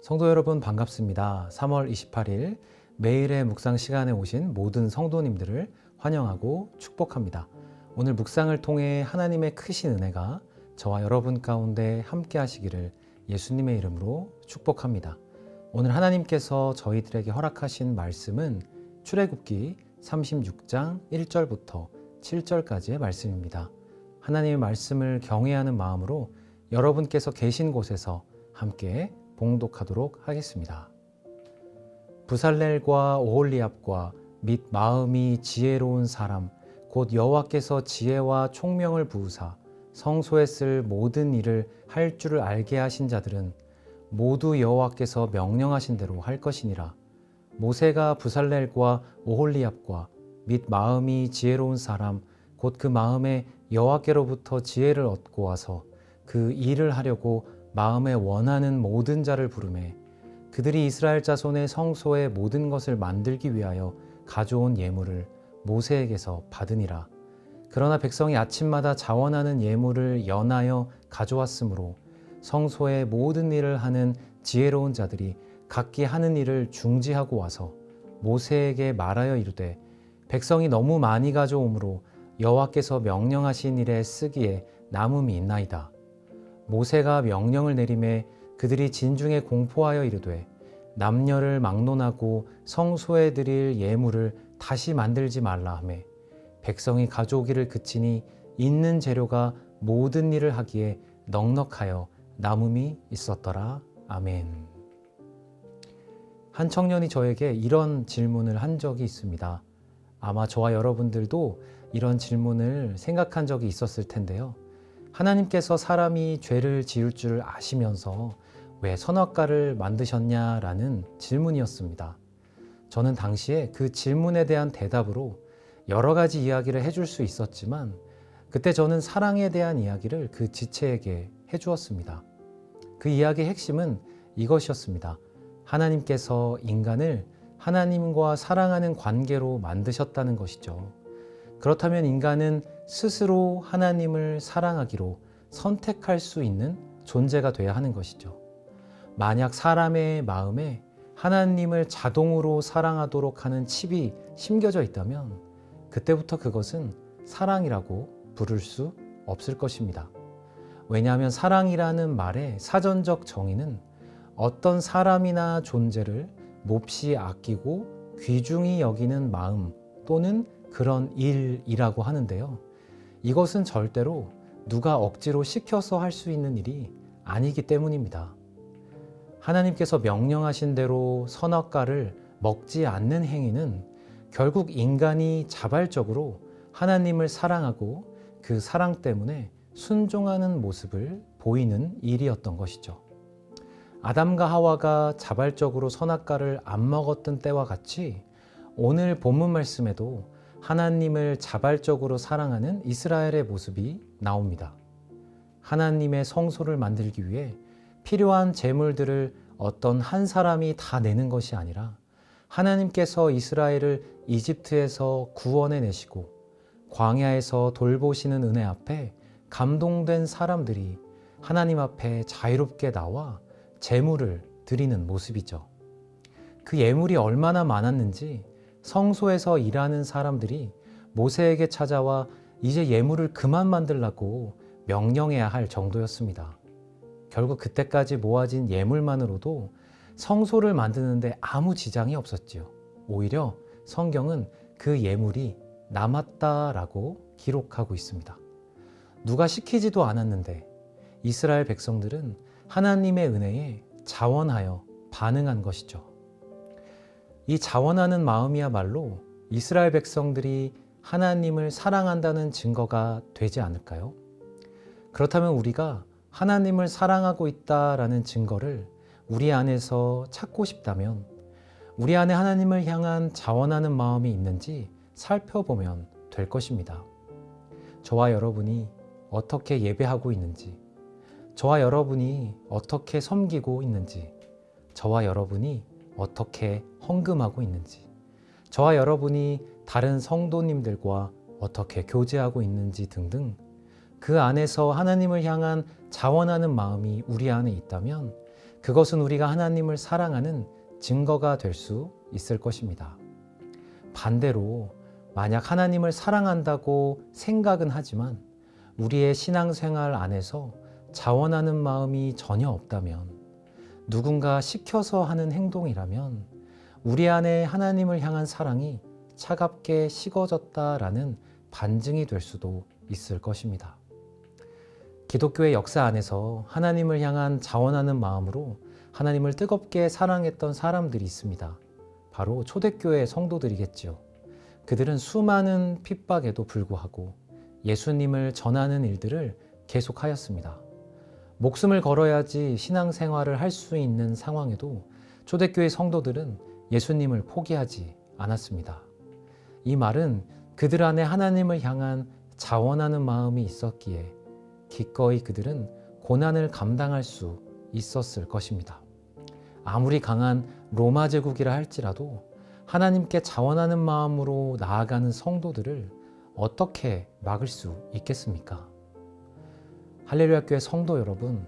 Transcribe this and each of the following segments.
성도 여러분 반갑습니다. 3월 28일 매일의 묵상 시간에 오신 모든 성도님들을 환영하고 축복합니다. 오늘 묵상을 통해 하나님의 크신 은혜가 저와 여러분 가운데 함께 하시기를 예수님의 이름으로 축복합니다. 오늘 하나님께서 저희들에게 허락하신 말씀은 출애굽기 36장 1절부터 7절까지의 말씀입니다. 하나님의 말씀을 경외하는 마음으로 여러분께서 계신 곳에서 함께 봉독하도록 하겠습니다. 부살렐과 오홀리압과 및 마음이 지혜로운 사람 곧 여호와께서 지혜와 총명을 부으사 성소에 쓸 모든 일을 할 줄을 알게 하신 자들은 모두 여호와께서 명령하신 대로 할 것이니라. 모세가 부살렐과 오홀리압과 및 마음이 지혜로운 사람 곧 그 마음에 여호와께로부터 지혜를 얻고 와서 그 일을 하려고 마음에 원하는 모든 자를 부르매 그들이 이스라엘 자손의 성소의 모든 것을 만들기 위하여 가져온 예물을 모세에게서 받으니라. 그러나 백성이 아침마다 자원하는 예물을 연하여 가져왔으므로 성소의 모든 일을 하는 지혜로운 자들이 각기 하는 일을 중지하고 와서 모세에게 말하여 이르되 백성이 너무 많이 가져오므로 여호와께서 명령하신 일에 쓰기에 남음이 있나이다. 모세가 명령을 내리매 그들이 진중에 공포하여 이르되 남녀를 막론하고 성소에 드릴 예물을 다시 만들지 말라 하매 백성이 가져오기를 그치니 있는 재료가 모든 일을 하기에 넉넉하여 남음이 있었더라. 아멘. 한 청년이 저에게 이런 질문을 한 적이 있습니다. 아마 저와 여러분들도 이런 질문을 생각한 적이 있었을 텐데요. 하나님께서 사람이 죄를 지을 줄 아시면서 왜 선악과를 만드셨냐라는 질문이었습니다. 저는 당시에 그 질문에 대한 대답으로 여러 가지 이야기를 해줄 수 있었지만 그때 저는 사랑에 대한 이야기를 그 지체에게 해주었습니다. 그 이야기의 핵심은 이것이었습니다. 하나님께서 인간을 하나님과 사랑하는 관계로 만드셨다는 것이죠. 그렇다면 인간은 스스로 하나님을 사랑하기로 선택할 수 있는 존재가 되어야 하는 것이죠. 만약 사람의 마음에 하나님을 자동으로 사랑하도록 하는 칩이 심겨져 있다면 그때부터 그것은 사랑이라고 부를 수 없을 것입니다. 왜냐하면 사랑이라는 말의 사전적 정의는 어떤 사람이나 존재를 몹시 아끼고 귀중히 여기는 마음 또는 그런 일이라고 하는데요. 이것은 절대로 누가 억지로 시켜서 할 수 있는 일이 아니기 때문입니다. 하나님께서 명령하신 대로 선악과를 먹지 않는 행위는 결국 인간이 자발적으로 하나님을 사랑하고 그 사랑 때문에 순종하는 모습을 보이는 일이었던 것이죠. 아담과 하와가 자발적으로 선악과를 안 먹었던 때와 같이 오늘 본문 말씀에도 하나님을 자발적으로 사랑하는 이스라엘의 모습이 나옵니다. 하나님의 성소를 만들기 위해 필요한 재물들을 어떤 한 사람이 다 내는 것이 아니라 하나님께서 이스라엘을 이집트에서 구원해 내시고 광야에서 돌보시는 은혜 앞에 감동된 사람들이 하나님 앞에 자유롭게 나와 재물을 드리는 모습이죠. 그 예물이 얼마나 많았는지 성소에서 일하는 사람들이 모세에게 찾아와 이제 예물을 그만 만들라고 명령해야 할 정도였습니다. 결국 그때까지 모아진 예물만으로도 성소를 만드는데 아무 지장이 없었지요. 오히려 성경은 그 예물이 남았다라고 기록하고 있습니다. 누가 시키지도 않았는데 이스라엘 백성들은 하나님의 은혜에 자원하여 반응한 것이죠. 이 자원하는 마음이야말로 이스라엘 백성들이 하나님을 사랑한다는 증거가 되지 않을까요? 그렇다면 우리가 하나님을 사랑하고 있다라는 증거를 우리 안에서 찾고 싶다면 우리 안에 하나님을 향한 자원하는 마음이 있는지 살펴보면 될 것입니다. 저와 여러분이 어떻게 예배하고 있는지, 저와 여러분이 어떻게 섬기고 있는지, 저와 여러분이 어떻게 헌금하고 있는지, 저와 여러분이 다른 성도님들과 어떻게 교제하고 있는지 등등 그 안에서 하나님을 향한 자원하는 마음이 우리 안에 있다면 그것은 우리가 하나님을 사랑하는 증거가 될 수 있을 것입니다. 반대로 만약 하나님을 사랑한다고 생각은 하지만 우리의 신앙생활 안에서 자원하는 마음이 전혀 없다면, 누군가 시켜서 하는 행동이라면 우리 안에 하나님을 향한 사랑이 차갑게 식어졌다라는 반증이 될 수도 있을 것입니다. 기독교의 역사 안에서 하나님을 향한 자원하는 마음으로 하나님을 뜨겁게 사랑했던 사람들이 있습니다. 바로 초대교회 성도들이겠죠. 그들은 수많은 핍박에도 불구하고 예수님을 전하는 일들을 계속하였습니다. 목숨을 걸어야지 신앙생활을 할 수 있는 상황에도 초대교회 성도들은 예수님을 포기하지 않았습니다. 이 말은 그들 안에 하나님을 향한 자원하는 마음이 있었기에 기꺼이 그들은 고난을 감당할 수 있었을 것입니다. 아무리 강한 로마 제국이라 할지라도 하나님께 자원하는 마음으로 나아가는 성도들을 어떻게 막을 수 있겠습니까? 할렐루야 교회 성도 여러분,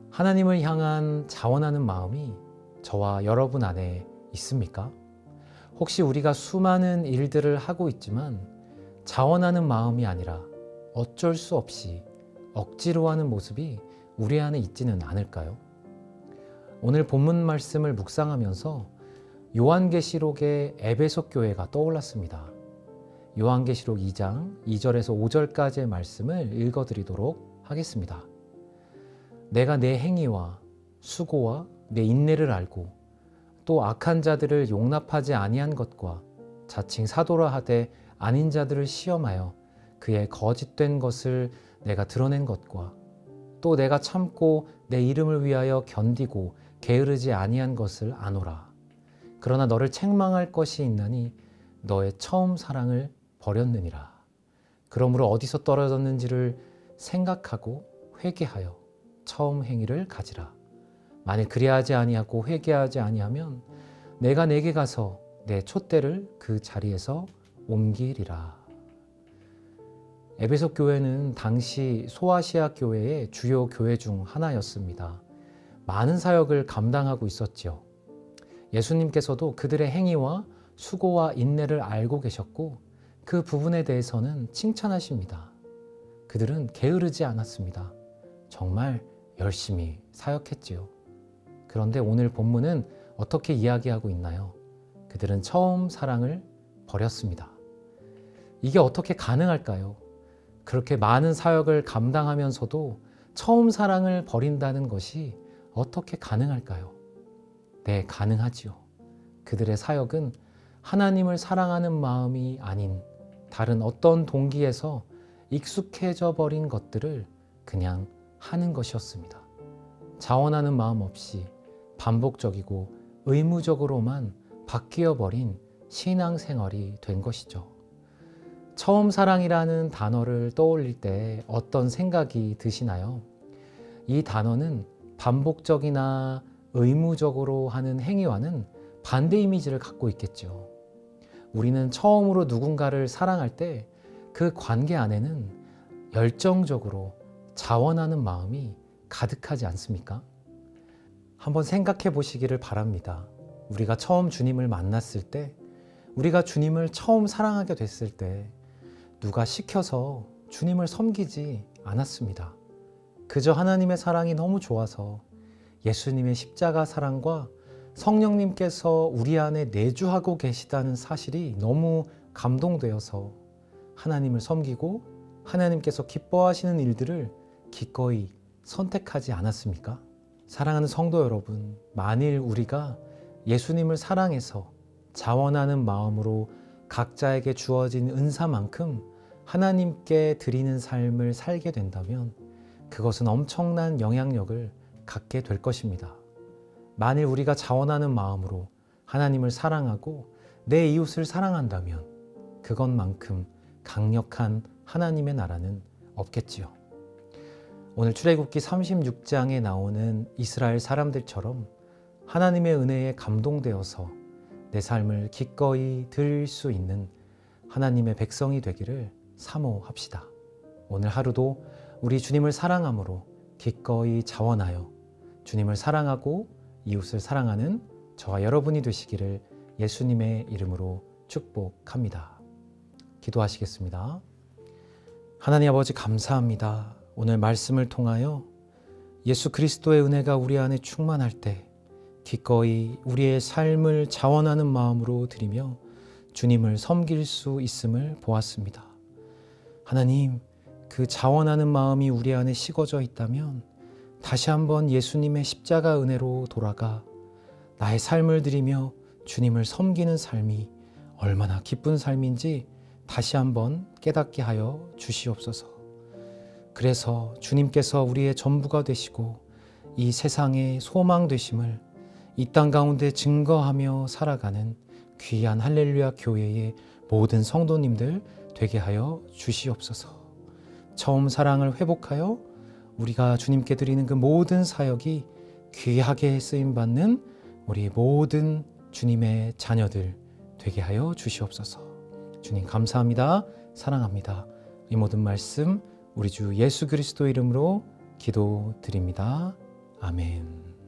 하나님을 향한 자원하는 마음이 저와 여러분 안에 있습니까? 혹시 우리가 수많은 일들을 하고 있지만 자원하는 마음이 아니라 어쩔 수 없이 억지로 하는 모습이 우리 안에 있지는 않을까요? 오늘 본문 말씀을 묵상하면서 요한계시록의 에베소 교회가 떠올랐습니다. 요한계시록 2장 2절에서 5절까지의 말씀을 읽어드리도록 하겠습니다. 내가 내 행위와 수고와 내 인내를 알고 또 악한 자들을 용납하지 아니한 것과 자칭 사도라 하되 아닌 자들을 시험하여 그의 거짓된 것을 내가 드러낸 것과 또 내가 참고 내 이름을 위하여 견디고 게으르지 아니한 것을 아노라. 그러나 너를 책망할 것이 있나니 너의 처음 사랑을 버렸느니라. 그러므로 어디서 떨어졌는지를 생각하고 회개하여 처음 행위를 가지라. 만일 그리하지 아니하고 회개하지 아니하면 내가 내게 가서 내 촛대를 그 자리에서 옮기리라. 에베소 교회는 당시 소아시아 교회의 주요 교회 중 하나였습니다. 많은 사역을 감당하고 있었지요. 예수님께서도 그들의 행위와 수고와 인내를 알고 계셨고 그 부분에 대해서는 칭찬하십니다. 그들은 게으르지 않았습니다. 정말 열심히 사역했지요. 그런데 오늘 본문은 어떻게 이야기하고 있나요? 그들은 처음 사랑을 버렸습니다. 이게 어떻게 가능할까요? 그렇게 많은 사역을 감당하면서도 처음 사랑을 버린다는 것이 어떻게 가능할까요? 네, 가능하지요. 그들의 사역은 하나님을 사랑하는 마음이 아닌 다른 어떤 동기에서 익숙해져 버린 것들을 그냥 하는 것이었습니다. 자원하는 마음 없이 반복적이고 의무적으로만 바뀌어 버린 신앙생활이 된 것이죠. 처음 사랑이라는 단어를 떠올릴 때 어떤 생각이 드시나요? 이 단어는 반복적이나 의무적으로 하는 행위와는 반대 이미지를 갖고 있겠죠. 우리는 처음으로 누군가를 사랑할 때 그 관계 안에는 열정적으로 자원하는 마음이 가득하지 않습니까? 한번 생각해 보시기를 바랍니다. 우리가 처음 주님을 만났을 때, 우리가 주님을 처음 사랑하게 됐을 때 누가 시켜서 주님을 섬기지 않았습니다. 그저 하나님의 사랑이 너무 좋아서 예수님의 십자가 사랑과 성령님께서 우리 안에 내주하고 계시다는 사실이 너무 감동되어서 하나님을 섬기고 하나님께서 기뻐하시는 일들을 기꺼이 선택하지 않았습니까? 사랑하는 성도 여러분, 만일 우리가 예수님을 사랑해서 자원하는 마음으로 각자에게 주어진 은사만큼 하나님께 드리는 삶을 살게 된다면 그것은 엄청난 영향력을 갖게 될 것입니다. 만일 우리가 자원하는 마음으로 하나님을 사랑하고 내 이웃을 사랑한다면 그것만큼 강력한 하나님의 나라는 없겠지요. 오늘 출애굽기 36장에 나오는 이스라엘 사람들처럼 하나님의 은혜에 감동되어서 내 삶을 기꺼이 드릴 수 있는 하나님의 백성이 되기를 사모합시다. 오늘 하루도 우리 주님을 사랑함으로 기꺼이 자원하여 주님을 사랑하고 이웃을 사랑하는 저와 여러분이 되시기를 예수님의 이름으로 축복합니다. 기도하시겠습니다. 하나님 아버지 감사합니다. 오늘 말씀을 통하여 예수 그리스도의 은혜가 우리 안에 충만할 때 기꺼이 우리의 삶을 자원하는 마음으로 드리며 주님을 섬길 수 있음을 보았습니다. 하나님, 그 자원하는 마음이 우리 안에 식어져 있다면 다시 한번 예수님의 십자가 은혜로 돌아가 나의 삶을 드리며 주님을 섬기는 삶이 얼마나 기쁜 삶인지 다시 한번 깨닫게 하여 주시옵소서. 그래서 주님께서 우리의 전부가 되시고 이 세상의 소망 되심을 이 땅 가운데 증거하며 살아가는 귀한 할렐루야 교회의 모든 성도님들 되게 하여 주시옵소서. 처음 사랑을 회복하여 우리가 주님께 드리는 그 모든 사역이 귀하게 쓰임받는 우리 모든 주님의 자녀들 되게 하여 주시옵소서. 주님 감사합니다. 사랑합니다. 이 모든 말씀 우리 주 예수 그리스도 이름으로 기도드립니다. 아멘.